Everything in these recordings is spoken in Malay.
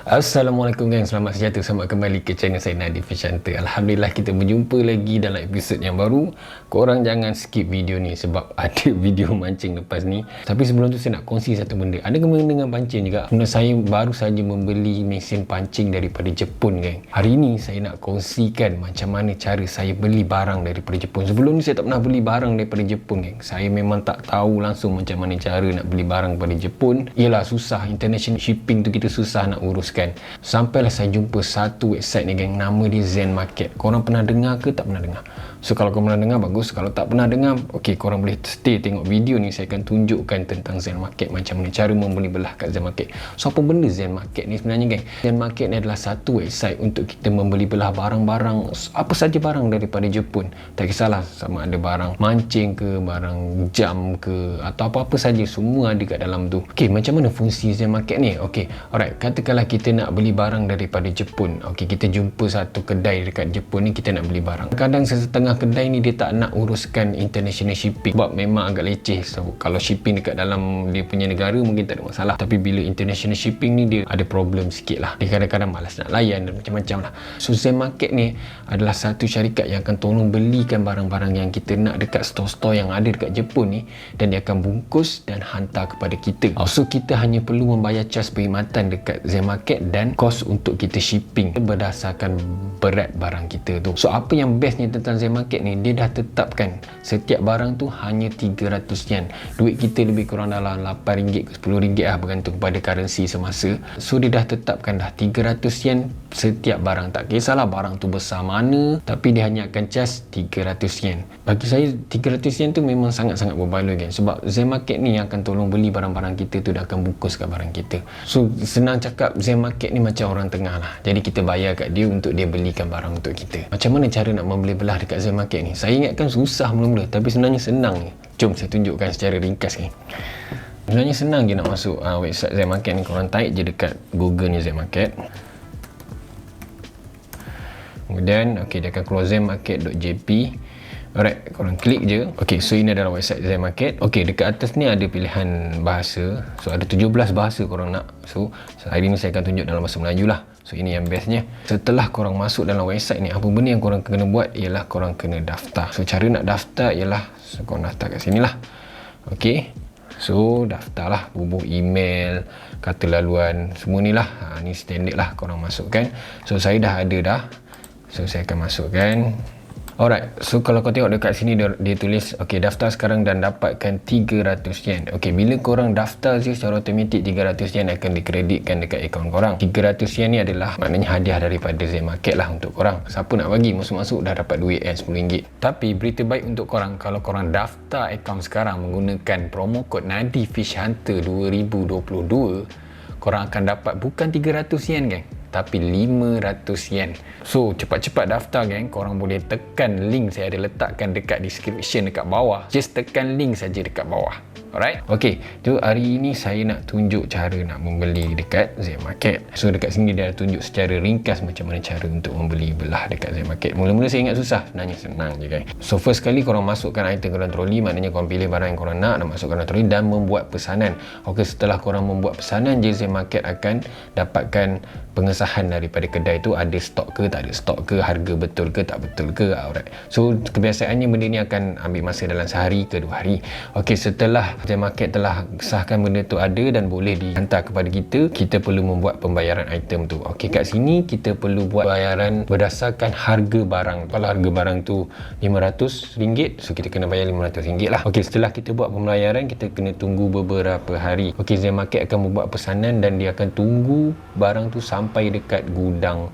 Assalamualaikum gang, selamat sejahtera, selamat kembali ke channel saya Nadi Fashion Hunter. Alhamdulillah kita berjumpa lagi dalam episod yang baru. Korang jangan skip video ni sebab ada video mancing lepas ni. Tapi sebelum tu saya nak kongsi satu benda. Ada kena dengan pancing juga. Sebenarnya saya baru saja membeli mesin pancing daripada Jepun gang. Hari ni saya nak kongsikan macam mana cara saya beli barang daripada Jepun. Sebelum ni saya tak pernah beli barang daripada Jepun gang. Saya memang tak tahu langsung macam mana cara nak beli barang daripada Jepun. Yelah susah, international shipping tu kita susah nak uruskan. Sampailah saya jumpa satu website ni geng, nama dia Zen Market. Korang pernah dengar ke tak pernah dengar? So kalau korang pernah dengar bagus, kalau tak pernah dengar okey, korang boleh stay tengok video ni. Saya akan tunjukkan tentang Zen Market, macam mana cara membeli belah kat Zen Market. So apa benda Zen Market ni sebenarnya geng? Zen Market ni adalah satu website untuk kita membeli belah barang-barang, apa saja barang daripada Jepun. Tak kisahlah sama ada barang mancing ke, barang jam ke, atau apa-apa saja, semua ada kat dalam tu. Okey, macam mana fungsi Zen Market ni? Okey, alright, katakanlah kita nak beli barang daripada Jepun. Okey, kita jumpa satu kedai dekat Jepun ni, kita nak beli barang. Kadang setengah kedai ni dia tak nak uruskan international shipping sebab memang agak leceh. So kalau shipping dekat dalam dia punya negara mungkin tak ada masalah, tapi bila international shipping ni dia ada problem sikit lah. Dia kadang-kadang malas nak layan dan macam-macam lah. So Zen Market ni adalah satu syarikat yang akan tolong belikan barang-barang yang kita nak dekat store-store yang ada dekat Jepun ni, dan dia akan bungkus dan hantar kepada kita. So kita hanya perlu membayar cas perkhidmatan dekat Zen Market dan kos untuk kita shipping berdasarkan berat barang kita tu. So apa yang bestnya tentang Zen Market ni, dia dah tetapkan setiap barang tu hanya 300 yen. Duit kita lebih kurang dalam 8 ringgit ke 10 ringgit lah, bergantung pada currency semasa. So dia dah tetapkan dah 300 yen setiap barang. Tak kisahlah barang tu besar mana, tapi dia hanya akan cas 300 yen. Bagi saya 300 yen tu memang sangat-sangat berbaloi kan, sebab Zen Market ni yang akan tolong beli barang-barang kita tu, dah akan bungkuskan barang kita. So senang cakap, Zen Market ni macam orang tengah lah. Jadi kita bayar kat dia untuk dia belikan barang untuk kita. Macam mana cara nak membeli belah dekat Zen Market ni? Saya ingatkan susah mula-mula, tapi sebenarnya senang ni. Jom saya tunjukkan secara ringkas ni. Sebenarnya senang je nak masuk website Zen Market ni. Korang type je dekat Google ni Zen Market. Kemudian dia akan keluar zenmarket.jp. Alright, korang klik je. Okay, so ini adalah website Zen Market. Okay, dekat atas ni ada pilihan bahasa. So ada 17 bahasa korang nak. So hari ni saya akan tunjuk dalam bahasa Melayu lah. So ini yang bestnya. Setelah korang masuk dalam website ni, apa benda yang korang kena buat ialah korang kena daftar. So cara nak daftar ialah korang daftar kat sini lah. Okay, so daftar lah, bubuh email, kata laluan, semua ni lah. Ni standard lah korang masukkan. So saya dah ada dah. So saya akan masukkan. Alright, so kalau kau tengok dekat sini dia tulis daftar sekarang dan dapatkan 300 yen. Bila korang daftar je, secara automatik 300 yen akan dikreditkan dekat akaun korang. 300 yen ni adalah maknanya hadiah daripada Zen Market lah untuk korang. Siapa nak bagi, masuk-masuk dah dapat duit RM10. Tapi berita baik untuk korang, kalau korang daftar akaun sekarang menggunakan promo kod Nadi Fish Hunter 2022, korang akan dapat bukan 300 yen geng, tapi 500 yen. So cepat-cepat daftar geng. Korang boleh tekan link saya ada letakkan dekat description dekat bawah. Just tekan link saja dekat bawah. Alright, so hari ini saya nak tunjuk cara nak membeli dekat Zen Market. So dekat sini dia tunjuk secara ringkas macam mana cara untuk membeli belah dekat Zen Market. Mula-mula saya ingat susah, sebenarnya senang je guys. So first kali korang masukkan item ke dalam troli, maknanya korang pilih barang yang korang nak dan masukkan dalam troli dan membuat pesanan. Setelah korang membuat pesanan je, Zen Market akan dapatkan pengesahan daripada kedai tu, ada stok ke tak ada stok ke, harga betul ke tak betul ke. Alright, so kebiasaannya benda ni akan ambil masa dalam sehari ke 2 hari. Setelah Zen Market telah sahkan benda tu ada dan boleh dihantar kepada kita, kita perlu membuat pembayaran item tu. Kat sini kita perlu buat bayaran berdasarkan harga barang. Kalau harga barang tu RM500, so kita kena bayar RM500 lah. Setelah kita buat pembayaran, kita kena tunggu beberapa hari. Zen Market akan membuat pesanan dan dia akan tunggu barang tu sampai dekat gudang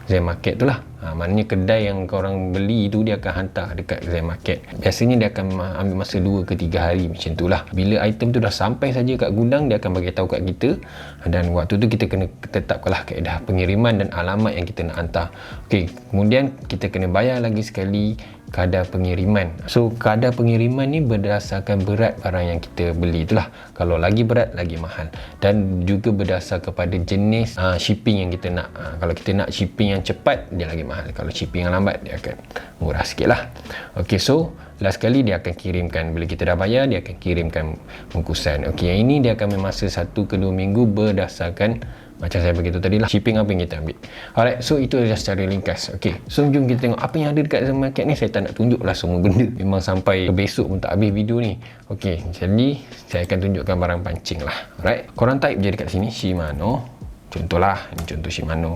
Zen Market tu lah. Maknanya kedai yang korang beli tu dia akan hantar dekat Zen Market. Biasanya dia akan ambil masa 2 ke 3 hari macam tu lah. Bila item tu dah sampai saja kat gudang, dia akan bagi tahu kat kita, dan waktu tu kita kena tetapkanlah kaedah pengiriman dan alamat yang kita nak hantar. Kemudian kita kena bayar lagi sekali kadar pengiriman. So kadar pengiriman ni berdasarkan berat barang yang kita beli itulah. Kalau lagi berat lagi mahal, dan juga berdasar kepada jenis shipping yang kita nak. Kalau kita nak shipping yang cepat, dia lagi mahal. Kalau shipping yang lambat, dia akan murah sikit lah. Ok, so last kali dia akan kirimkan, bila kita dah bayar, dia akan kirimkan bungkusan. Ok, yang ini dia akan memasa 1 ke 2 minggu berdasarkan macam saya beritahu tadi lah, shipping apa yang kita ambil. Alright, so itu adalah secara ringkas. Ok, so jom kita tengok apa yang ada dekat Zen Market ni. Saya tak nak tunjuk lah semua benda, memang sampai besok pun tak habis video ni. Ok, jadi saya akan tunjukkan barang pancing lah. Alright, korang type je dekat sini Shimano. Contohlah, ini contoh Shimano.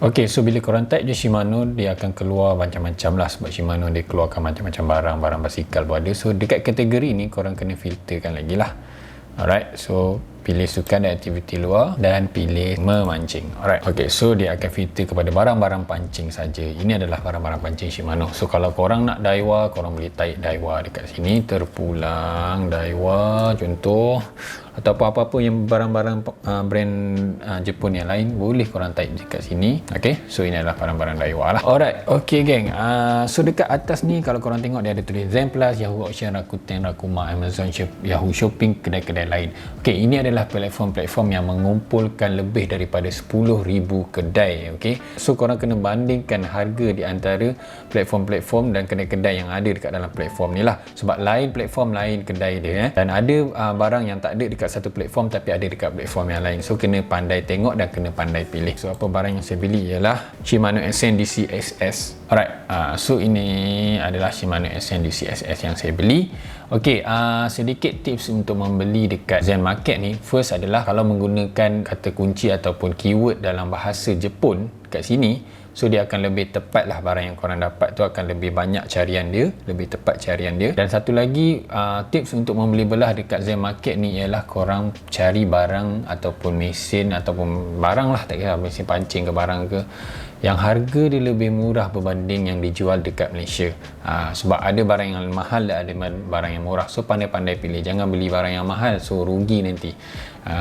Ok, so bila korang type je Shimano, dia akan keluar macam-macam lah, sebab Shimano dia keluarkan macam-macam barang basikal pun ada. So dekat kategori ni korang kena filterkan lagi lah. Alright, so pilih sukan dan aktiviti luar dan pilih memancing. Alright, ok, so dia akan filter kepada barang-barang pancing saja. Ini adalah barang-barang pancing Shimano. So kalau korang nak Daiwa, korang boleh type Daiwa dekat sini, terpulang Daiwa contoh, atau apa-apa yang barang-barang brand Jepun yang lain, boleh korang type dekat sini. Ok, so ini adalah barang-barang Daiwa lah. Alright, ok geng, so dekat atas ni kalau korang tengok dia ada tulis Zen Plus, Yahoo Auction, Rakuten, Rakuma, Amazon Shop, Yahoo Shopping, kedai-kedai lain. Ok, ini adalah platform-platform yang mengumpulkan lebih daripada 10,000 kedai. Okay, so korang kena bandingkan harga di antara platform-platform dan kedai-kedai yang ada dekat dalam platform ni lah, sebab lain platform lain kedai dia dan ada barang yang tak ada dekat satu platform tapi ada dekat platform yang lain. So kena pandai tengok dan kena pandai pilih. So apa barang yang saya beli ialah Shimano SN-DC SS. Alright, so ini adalah Shimano SN-DC SS yang saya beli. Ok, sedikit tips untuk membeli dekat Zen Market ni. First adalah kalau menggunakan kata kunci ataupun keyword dalam bahasa Jepun kat sini, so dia akan lebih tepat lah, barang yang korang dapat tu akan lebih banyak carian dia, lebih tepat carian dia. Dan satu lagi tips untuk membeli belah dekat Zen Market ni ialah korang cari barang ataupun mesin ataupun barang lah, tak kira mesin pancing ke barang ke, yang harga dia lebih murah berbanding yang dijual dekat Malaysia. Sebab ada barang yang mahal dan ada barang yang murah. So pandai-pandai pilih, jangan beli barang yang mahal so rugi nanti.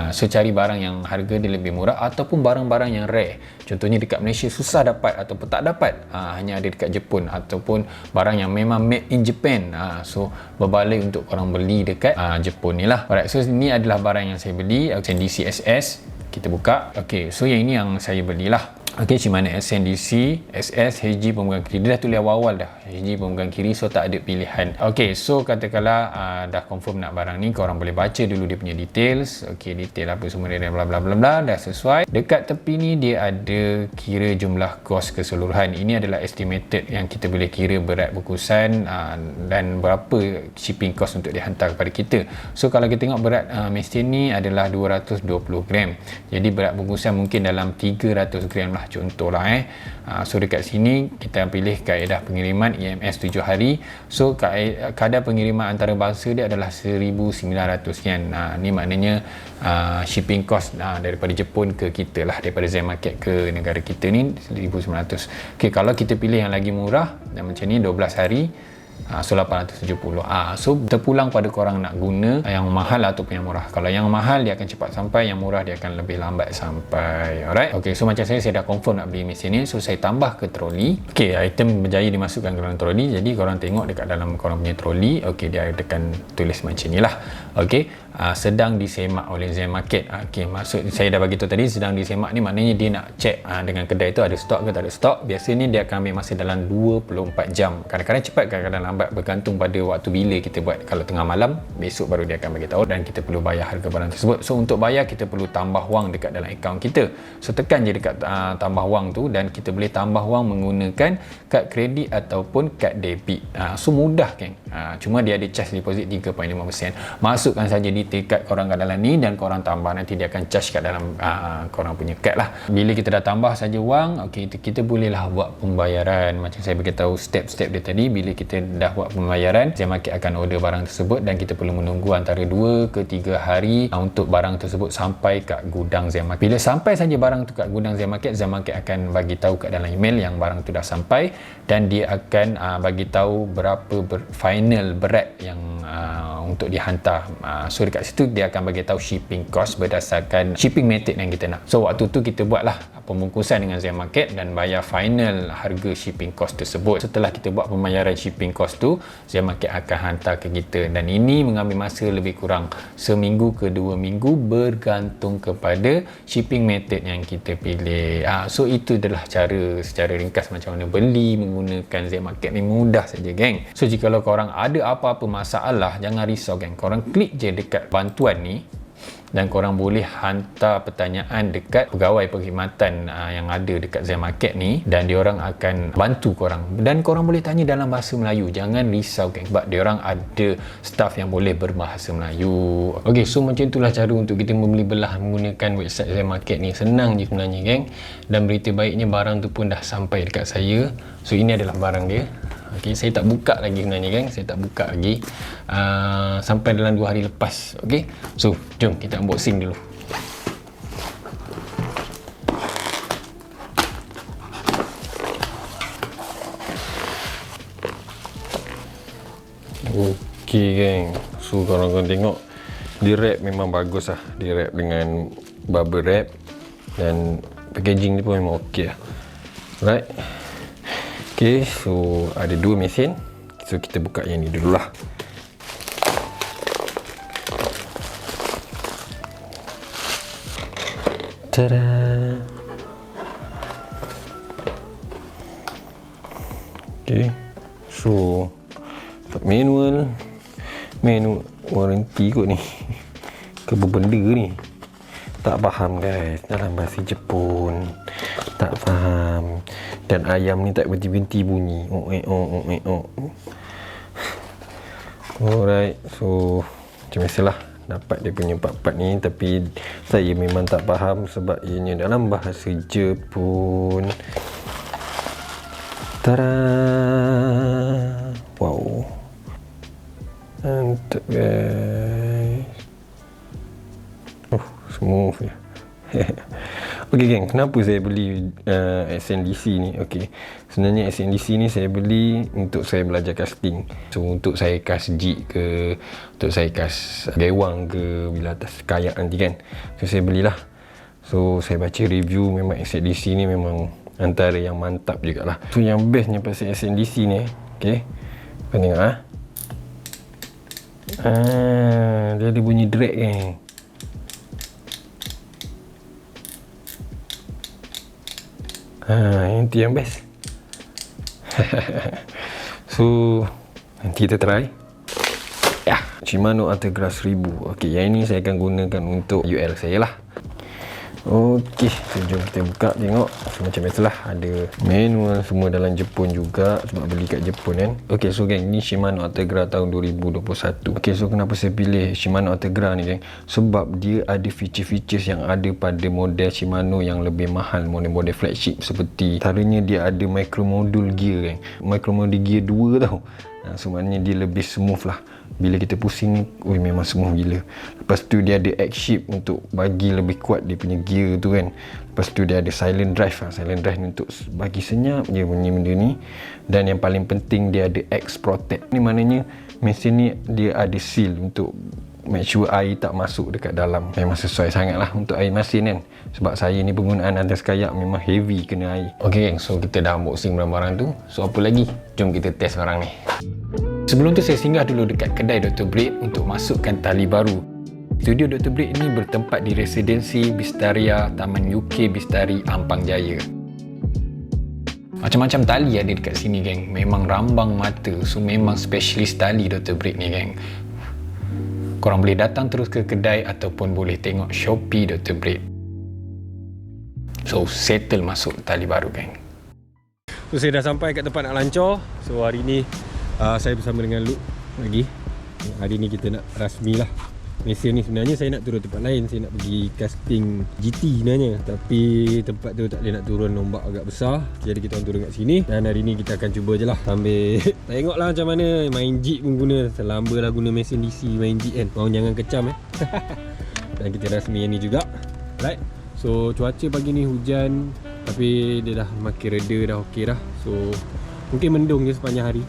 So cari barang yang harga dia lebih murah ataupun barang-barang yang rare. Contohnya dekat Malaysia susah dapat ataupun tak dapat, hanya ada dekat Jepun, ataupun barang yang memang made in Japan. So berbaloi untuk korang beli dekat Jepun ni lah. Alright, so ini adalah barang yang saya beli, DCSS. Kita buka. Ok, so yang ini yang saya belilah. Ok, Shimano SN-DC SS HG pemegang kiri. Dia dah tulis awal-awal dah HG pemegang kiri, so tak ada pilihan. Ok, so katakanlah dah confirm nak barang ni, korang boleh baca dulu dia punya details. Ok, detail apa semua dia bla bla bla bla, dah sesuai. Dekat tepi ni dia ada kira jumlah kos keseluruhan. Ini adalah estimated yang kita boleh kira berat bungkusan dan berapa shipping cost untuk dihantar kepada kita. So kalau kita tengok berat mesin ni adalah 220 gram. Jadi berat bungkusan mungkin dalam 300 gram lah contohlah. So dekat sini kita pilih kaedah pengiriman EMS 7 hari. So kadar pengiriman antara bangsa dia adalah 1,900 yen. Ni maknanya shipping cost daripada Jepun ke kita lah, daripada Zen Market ke negara kita ni 1,900. Okay, kalau kita pilih yang lagi murah dan macam ni 12 hari, so 870. So terpulang pada korang nak guna yang mahal ataupun yang murah. Kalau yang mahal dia akan cepat sampai, yang murah dia akan lebih lambat sampai. Alright, ok, so macam saya dah confirm nak beli mesin ni, so saya tambah ke troli. Ok, item berjaya dimasukkan ke dalam troli. Jadi korang tengok dekat dalam korang punya troli, ok, dia akan tulis macam ni lah. Ok, sedang disemak oleh Zen Market. Ok, maksud saya dah bagi tahu tadi, sedang disemak ni maknanya dia nak check dengan kedai tu ada stok ke tak ada stok. Biasanya dia akan ambil masa dalam 24 jam. Kadang-kadang cepat, kadang-kadang lambat, bergantung pada waktu bila kita buat. Kalau tengah malam, besok baru dia akan bagi tahu dan kita perlu bayar harga barang tersebut. So untuk bayar kita perlu tambah wang dekat dalam akaun kita. So tekan je dekat tambah wang tu dan kita boleh tambah wang menggunakan kad kredit ataupun kad debit. So mudah kan. Cuma dia ada charge deposit 3.5%. Masukkan saja detail kad korang kat dalam ni dan korang tambah, nanti dia akan charge kat dalam korang punya kad lah. Bila kita dah tambah saja wang, okay, kita bolehlah buat pembayaran. Macam saya beritahu step-step dia tadi, bila kita dah buat pembayaran, Zen Market akan order barang tersebut dan kita perlu menunggu antara 2 ke 3 hari untuk barang tersebut sampai kat gudang Zen Market. Bila sampai saja barang tu kat gudang Zen Market akan bagi tahu kat dalam email yang barang tu dah sampai dan dia akan bagi tahu berapa final berat yang untuk dihantar. So dekat situ dia akan bagi tahu shipping cost berdasarkan shipping method yang kita nak. So waktu tu kita buatlah pembungkusan dengan Zen Market dan bayar final harga shipping cost tersebut. Setelah kita buat pembayaran shipping cost lepas tu Zmarket akan hantar ke kita, dan ini mengambil masa lebih kurang seminggu ke 2 minggu bergantung kepada shipping method yang kita pilih. So itu adalah cara secara ringkas macam mana beli menggunakan Zmarket ni, mudah saja geng. So jika korang ada apa-apa masalah, jangan risau geng, korang klik je dekat bantuan ni dan korang boleh hantar pertanyaan dekat pegawai perkhidmatan yang ada dekat Zmarket ni, dan diorang akan bantu korang, dan korang boleh tanya dalam bahasa Melayu. Jangan risau geng, sebab diorang ada staff yang boleh berbahasa Melayu. Ok, so macam itulah cara untuk kita membeli belah menggunakan website Zmarket ni. Senang je sebenarnya geng, dan berita baiknya barang tu pun dah sampai dekat saya. So ini adalah barang dia. Okay, saya tak buka lagi sebenarnya geng, saya tak buka lagi sampai dalam 2 hari lepas. Okay, so jom kita unboxing dulu. Okay geng, so korang tengok di wrap memang bagus lah, di wrap dengan bubble wrap, dan packaging ni pun memang ok lah. Right, ok, so ada 2 mesin. So kita buka yang ni dulu lah. Tada! Ok, so manual warranty kot ni. Ke benda ni tak faham guys, dalam bahasa Jepun tak faham, dan ayam ni tak berhenti-henti bunyi. Alright, so macam biasalah dapat dia punya part-part ni, tapi saya memang tak faham sebab ianya dalam bahasa Jepun. Tada! Wow, mantap guys. Smooth ya. Ok geng, kenapa saya beli SNDC ni? Ok, sebenarnya SNDC ni saya beli untuk saya belajar casting. So untuk saya cast jig ke, untuk saya cast gewang ke bila atas kayak nanti kan. So saya belilah. So saya baca review, memang SNDC ni memang antara yang mantap jugalah. So yang bestnya pasal SNDC ni, ok, kau tengok dia ada bunyi drag geng. Yang tu yang best. So nanti kita try ya. Shimano Ultegra 1000. ok, yang ini saya akan gunakan untuk UL saya lah. Ok, so jom kita buka tengok. So, macam biasalah ada manual semua dalam Jepun juga, sebab beli kat Jepun kan. Ok, so geng, ni Shimano Ultegra tahun 2021. Ok, so kenapa saya pilih Shimano Ultegra ni geng? Sebab dia ada feature-features yang ada pada model Shimano yang lebih mahal, model-model flagship, seperti antaranya dia ada micro module gear geng. Micro module gear 2 tau. So maknanya dia lebih smooth lah. Bila kita pusing ni, memang smooth gila. Lepas tu dia ada X-Shift untuk bagi lebih kuat dia punya gear tu kan. Lepas tu dia ada silent drive lah. Silent drive ni untuk bagi senyap je bunyi benda ni. Dan yang paling penting dia ada X-Protect. Ni maknanya mesin ni dia ada seal untuk make sure air tak masuk dekat dalam. Memang sesuai sangat lah untuk air masin kan. Sebab saya ni penggunaan atas kayak memang heavy kena air. Ok geng, so kita dah unboxing barang-barang tu. So apa lagi? Jom kita test barang ni. Sebelum tu saya singgah dulu dekat kedai Dr. Blade untuk masukkan tali baru. Studio Dr. Blade ni bertempat di Residensi Bistaria, Taman UK Bistari, Ampang Jaya. Macam-macam tali ada dekat sini geng. Memang rambang mata. So memang specialist tali Dr. Blade ni geng. Korang boleh datang terus ke kedai ataupun boleh tengok Shopee Dr. Blade. So settle masuk tali baru geng. So saya dah sampai kat tempat nak lancor. So hari ni saya bersama dengan Luke lagi. Hari ni kita nak rasmi lah mesin ni. Sebenarnya saya nak turun tempat lain, saya nak pergi casting GT sebenarnya, tapi tempat tu tak boleh nak turun, ombak agak besar. Jadi kita orang turun kat sini, dan hari ni kita akan cuba je lah sambil tengok lah macam mana. Main jig pun guna, selamba lah guna mesin DC main jig kan. Korang jangan kecam Dan kita rasmi yang ni juga. Right, so cuaca pagi ni hujan, tapi dia dah makin reda, dah okey dah. So mungkin mendung je sepanjang hari.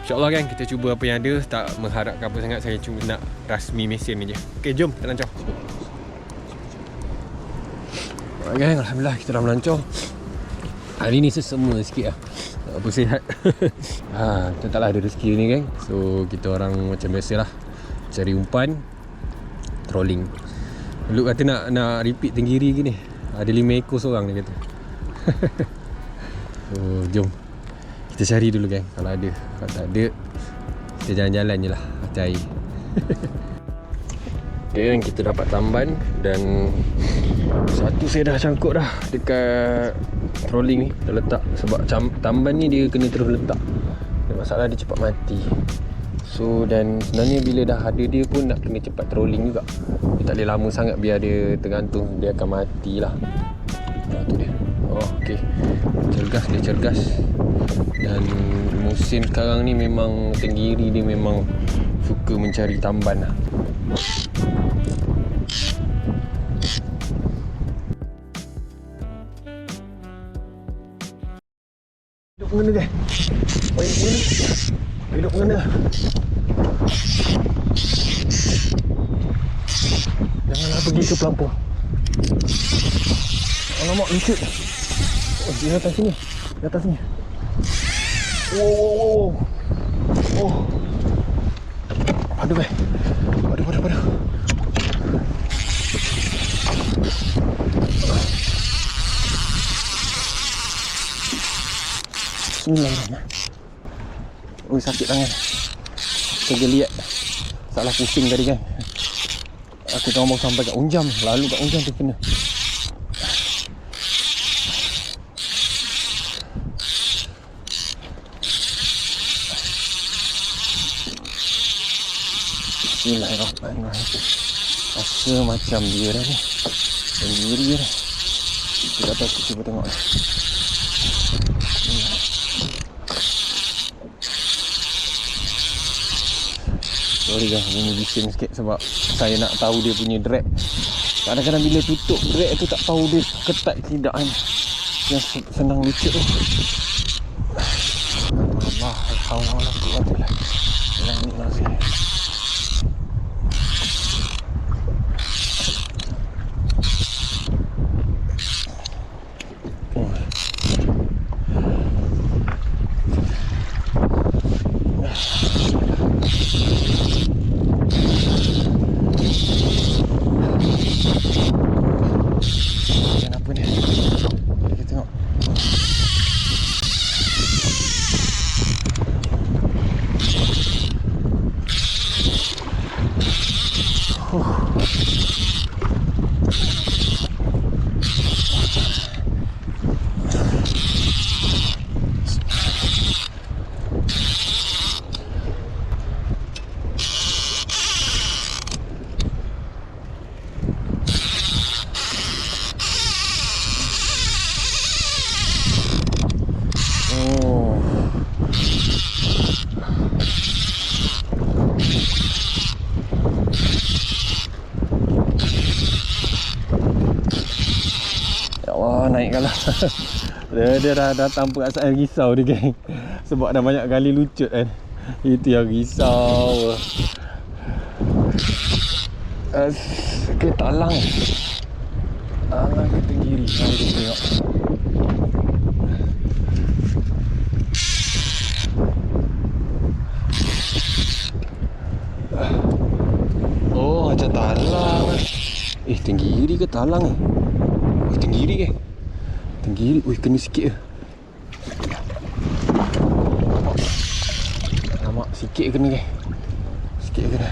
InsyaAllah kan, kita cuba apa yang ada. Tak mengharapkan apa sangat, saya cuma nak rasmi mesin ni je. Ok, jom kita lancor. Alright gang, Alhamdulillah kita dah melancor. Hari ni sesemua sikit lah. Apa sihat. Tetaplah ada rezeki ni kan. So kita orang macam biasalah, cari umpan, trolling. Lu kata nak repeat Tenggiri gini. Ada 5 ekor seorang dia kata. So jom kita cari dulu kan, kalau ada. Kalau tak ada, kita jalan-jalan je lah cari. Okay kan, kita dapat tamban. Dan satu saya dah cangkuk dah dekat trolling ni, dah letak. Sebab tamban ni dia kena terus letak. Dia masalah dia cepat mati. So dan sebenarnya bila dah ada dia pun nak kena cepat trolling juga. Dia tak boleh lama sangat, biar dia tergantung, dia akan matilah. Tu dia. Oh okey. Dia cergas. Dan musim sekarang ni memang Tenggiri dia memang suka mencari tamban lah. Hidup mana kan? Hidup mana? Janganlah pergi ke pelampung. Alamak, lucut. Oh, di atas sini. Di atas sini. Wow. Oh. Padu. Bismillahirrahmanirrahim. Oh, sakit tangan. Tergeliat. Salah pusing tadi kan. Aku tak mau sampai kat unjam. Lalu kat unjam tu kena. Bismillahirrahmanirrahim. Rasa macam dia dah ni. Sendiri dah. Kita dah takut, cuba tengok. Sorry guys, ini bising sikit sebab saya nak tahu dia punya drag. Kadang-kadang bila tutup drag tu tak tahu dia ketat tidak kan. Yang senang lucut tu. Allah, alhamdulillah. Alhamdulillah. Naikkanlah. Dia dah datang perasaan risau dia geng. Sebab dah banyak kali lucut kan. Itu yang risau. Ke talang. Talang ke Tenggiri. Mari kita tengok. Oh, macam talang. Tenggiri ke talang ni? Oh, Tenggiri ke? Tenggiri, kena sikit je. Alamak, sikit kena ke? Sikit kena.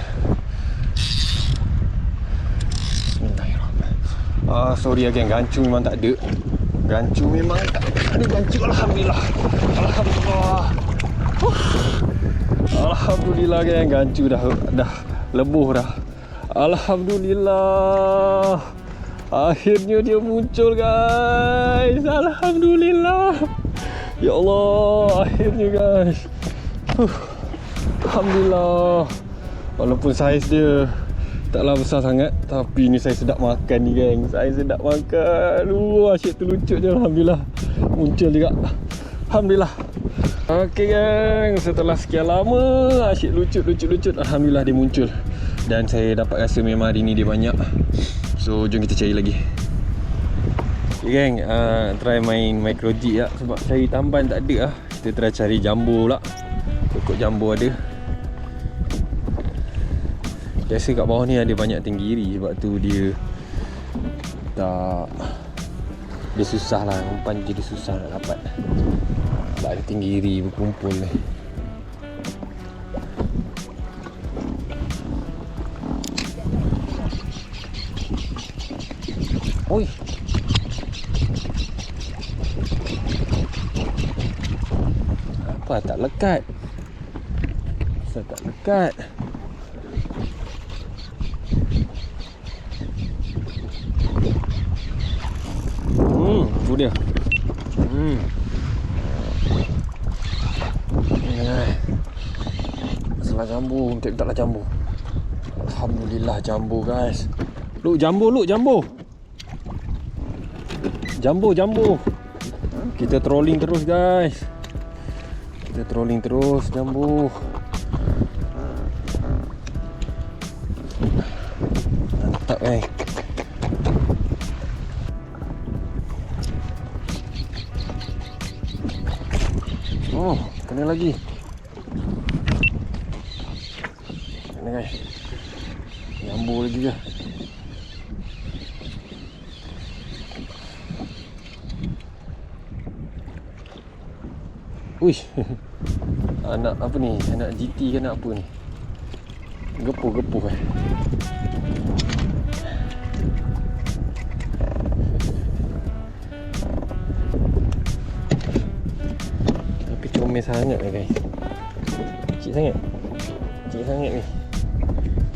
Bismillahirrahmanirrahim. Sorry again, gancu memang tak ada. Gancu memang tak ada gancu. Alhamdulillah. Alhamdulillah geng, gancu dah lebuh dah. Alhamdulillah. Akhirnya dia muncul guys. Alhamdulillah. Ya Allah, akhirnya guys. Alhamdulillah. Walaupun saiz dia taklah besar sangat, tapi ni saya sedap makan ni geng. Saya sedap makan. Asyik tu lucut je. Alhamdulillah. Muncul juga. Alhamdulillah. Okey geng, setelah sekian lama asyik lucut. Alhamdulillah dia muncul. Dan saya dapat rasa memang hari ni dia banyak. So jom kita cari lagi. Okay, geng, try main micro jig lah. Sebab cari tamban tak ada lah. Kita try cari jambu pula. Pokok jambu ada. Biasa kat bawah ni ada banyak tenggiri. Sebab tu dia tak, dia susah lah. Umpan jadi susah nak dapat. Sebab ada tenggiri berkumpul ni. Oi. Apa tak lekat? Asal tak lekat? Tu dia. Masalah jambu, taklah jambu. Alhamdulillah jambu guys. Lu jambu, jambu. Jambu. Kita trolling terus guys. Kita trolling terus jambu. Mantap guys. Oh, kena lagi. Kena guys. Jambu lagi je. Uish. Anak apa ni? Anak GT ke nak apa ni? Gepuh-gepuh Tapi comel sangat lah guys. Kecil sangat. Kecil sangat ni.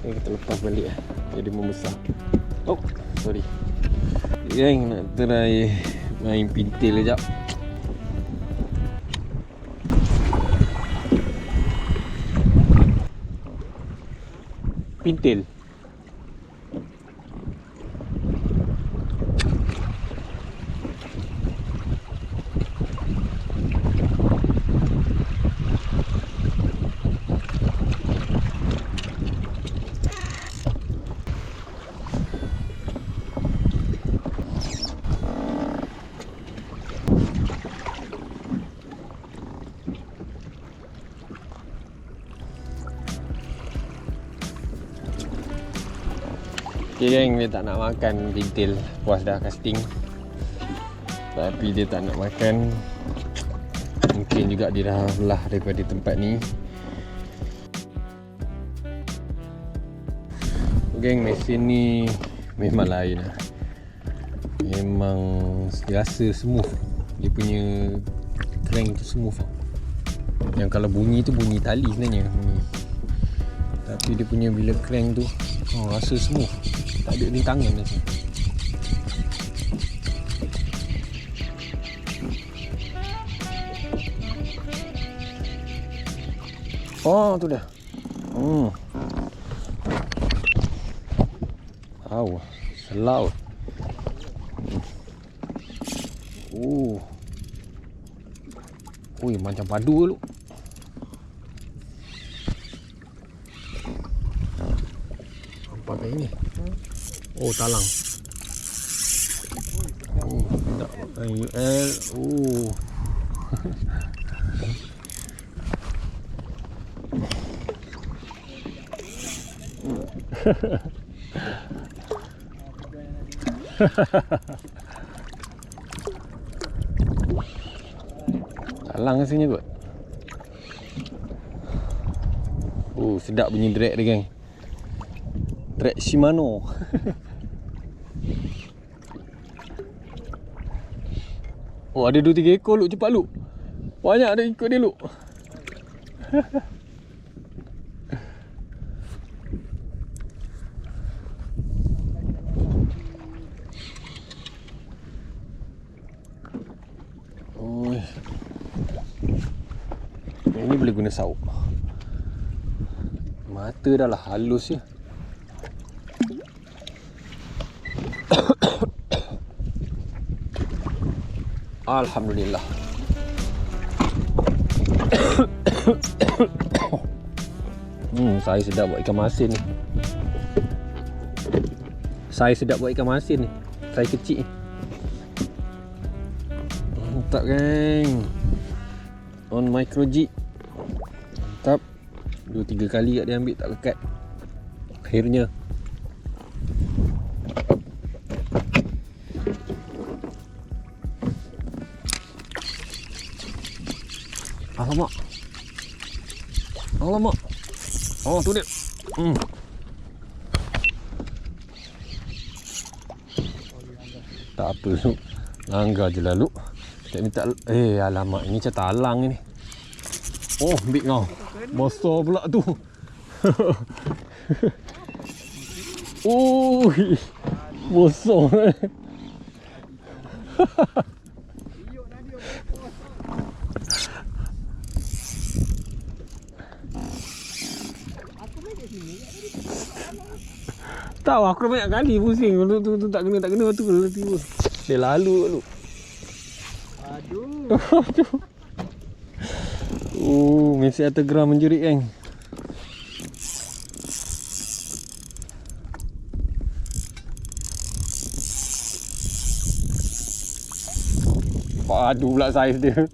Kita lepas balik lah. Jadi membesar. Oh, sorry. Gang, nak try main pintil sekejap. Pintil. Okay geng, dia tak nak makan pintil. Puas dah casting. Tapi dia tak nak makan. Mungkin juga dia dah belah daripada tempat ni. Geng, mesin ni memang lain lah. Memang rasa smooth. Dia punya crank tu smooth. Yang kalau bunyi tu bunyi tali sebenarnya. Tapi dia punya bila crank tu rasa smooth. Tak ada rintangan macam. Oh, tu dah. Au, selaut. Ui, macam padu lu. Apa kayak ini? Oh, talang. Tak UL. Talang rasanya kot. Sedap bunyi drag dia, geng. Drag Shimano. Oh, ada 2-3 ekor Luk, cepat Luk. Banyak ada ikut dia Luk. Ini boleh guna sauk. Mata dah lah halus je. Alhamdulillah. Saya sedap buat ikan masin ni. Saya sedap buat ikan masin ni. Saya kecil ni. Mantap geng. On micro jig. Mantap. 2-3 kali kat dia ambil tak lekat. Akhirnya. Alamak. Alamak. Oh tu dia. Tak apa lu. Langgar je lah lu. Tak minta. Alamak, ini macam talang ni. Oh, ambil kau. Besar pula tu. Oh, besar. Tahu aku dah banyak kali pusing tu tak kena tu tiba. Dia lalu. Aduh. Mesej atau geram menjerit kan. Aduh pula saiz dia.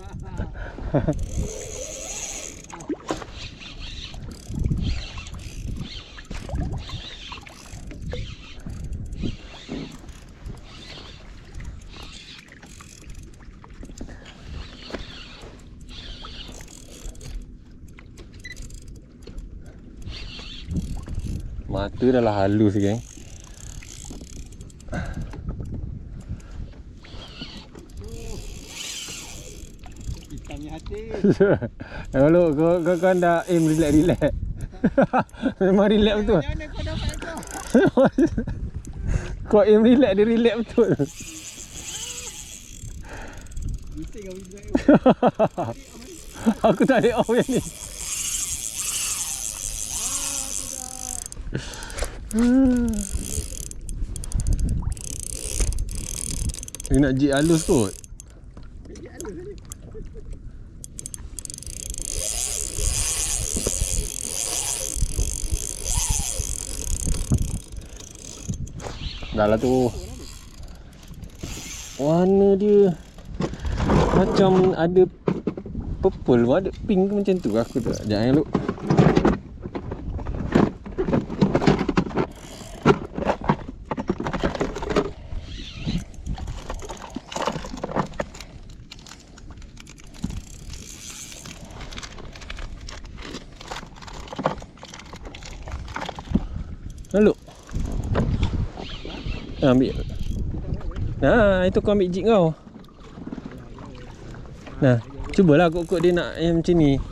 Mata dah lah halus geng. Hitamnya hati. Kalau kau anda aim relax. Memang relax betul. Mana kau dapat kau? Kau aim relax, dia relax betul. Bising kau relax. Aku tak ada off yang ni. Dia nak jig halus kot. Dah lah tu. Warna dia macam ada purple, ada pink ke macam tu. Aku tak. Jangan elok. Lalu. Ambil. Nah, itu kau ambil jig kau. Nah, cubalah kok dia nak yang macam ni.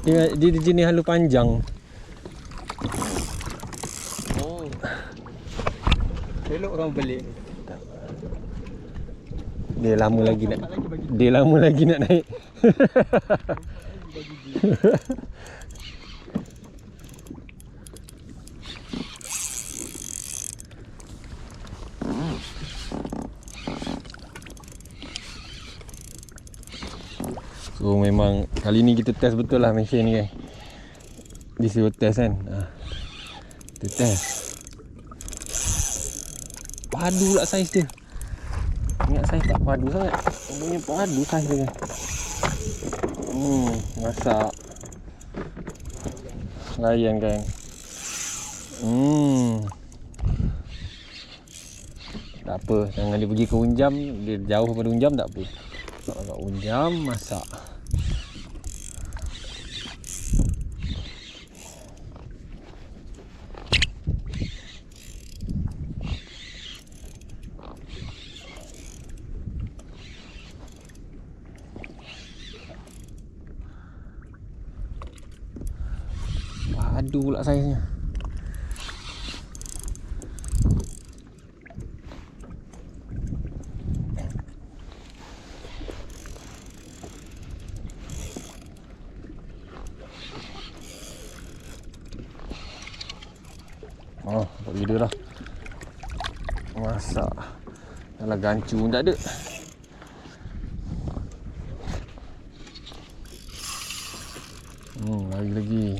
Dia jenis halu panjang. Oh. Elok orang beli. Dia lama lagi nak naik. So memang kali ni kita test betul lah mesin ni kan. This is test kan. Kita test. Padu pula saiz dia. Ingat saiz tak padu sangat. Punya padu saiz dia kan. Masak. Layan kan. Tak apa, jangan dia pergi ke Unjam. Dia jauh daripada Unjam tak apa. Kalau Unjam masak. Padu pula saiznya. Oh, buat video dah. Masak. Dalam gancu pun tak ada. Lagi-lagi.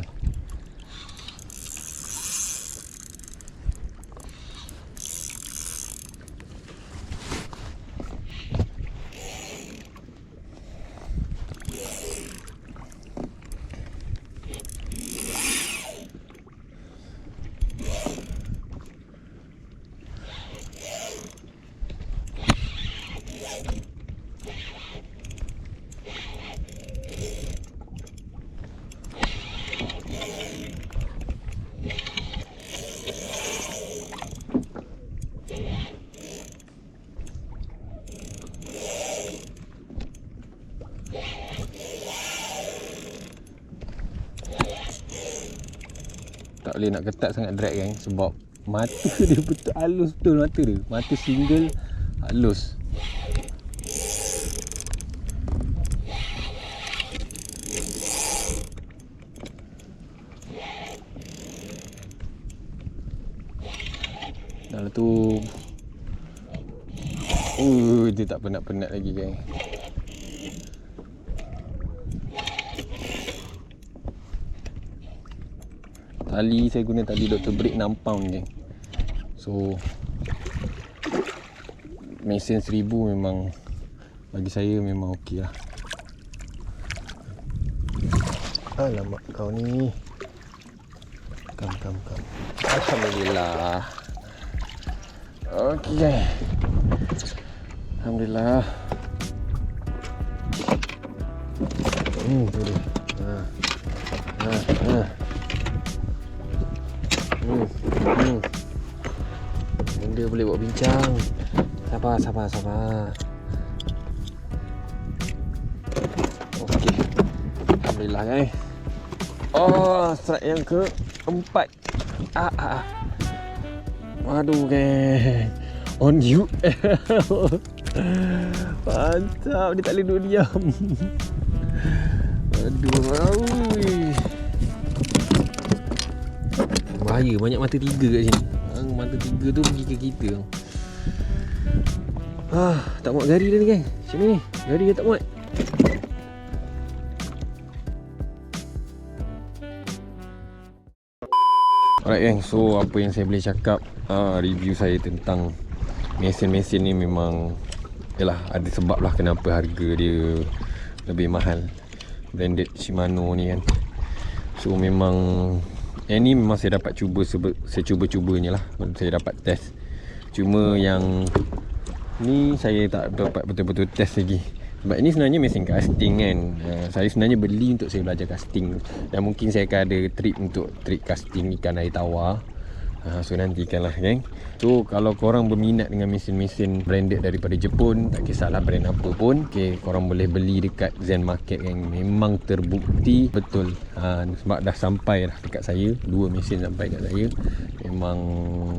tak boleh nak ketat sangat drag kan, sebab mata dia betul halus betul mata dia. Mata single halus. Dah lah tu. Dia tak penat-penat lagi kan. Tali saya guna tali Dr. Brick 6 pound geng. So mesin 1000 memang bagi saya memang okey lah. Alamak kau ni. Kam. Alhamdulillah. Okey geng. Alhamdulillah. Tu dia. Benda boleh buat bincang. Sabar. Okey. Alhamdulillah guys. Strike yang ke-4. Aduh guys. On you. Mantap, dia tak boleh duduk diam. Aduh. Bahaya, banyak mata 3 kat sini. Mata 3 tu pergi ke kita. Tak muat gari dah ni kan. Macam ni gari dia tak muat. Alright gang, so apa yang saya boleh cakap, review saya tentang mesin-mesin ni memang yalah, ada sebab lah kenapa harga dia lebih mahal. Branded Shimano ni kan. So memang ni memang saya dapat cuba, saya cuba-cubanya lah. Saya dapat test. Cuma yang ni saya tak dapat betul-betul test lagi. Sebab ini sebenarnya mesin casting kan. Saya sebenarnya beli untuk saya belajar casting. Dan mungkin saya akan ada trip untuk trip casting ikan air tawar. So nantikanlah geng. So kalau korang berminat dengan mesin-mesin branded daripada Jepun, tak kisahlah brand apa pun, korang boleh beli dekat Zen Market yang memang terbukti betul. Sebab dah sampai dah dekat saya, 2 mesin sampai kat saya. Memang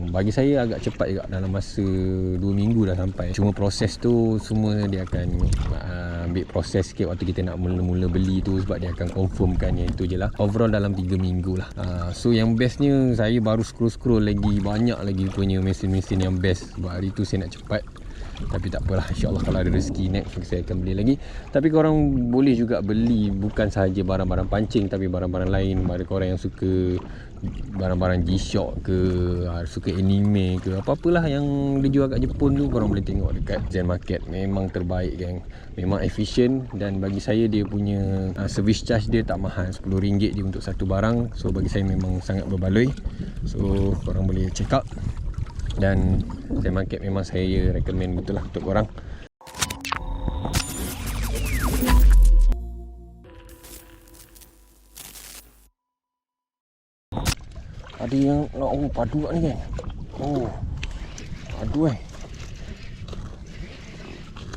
bagi saya agak cepat juga, dalam masa 2 minggu dah sampai. Cuma proses tu semua dia akan ambil proses sikit waktu kita nak mula-mula beli tu, sebab dia akan confirmkan yang itu je lah. Overall dalam 3 minggu lah. So yang bestnya, saya baru scroll lagi, banyak lagi punya mesin-mesin yang best. Sebab hari tu saya nak cepat. Tapi tak apalah, insyaAllah kalau ada rezeki next saya akan beli lagi. Tapi korang boleh juga beli bukan sahaja barang-barang pancing, tapi barang-barang lain. Ada korang yang suka barang-barang G-Shock ke, suka anime ke, apa-apalah yang dijual kat Jepun tu, korang boleh tengok dekat Zen Market. Memang terbaik geng. Memang efisien, dan bagi saya dia punya service charge dia tak mahal, RM10 je untuk satu barang. So bagi saya memang sangat berbaloi. So korang boleh check out. Dan Zen Market memang saya recommend betul lah untuk korang. Ada yang nak padu kat ni kan. Padu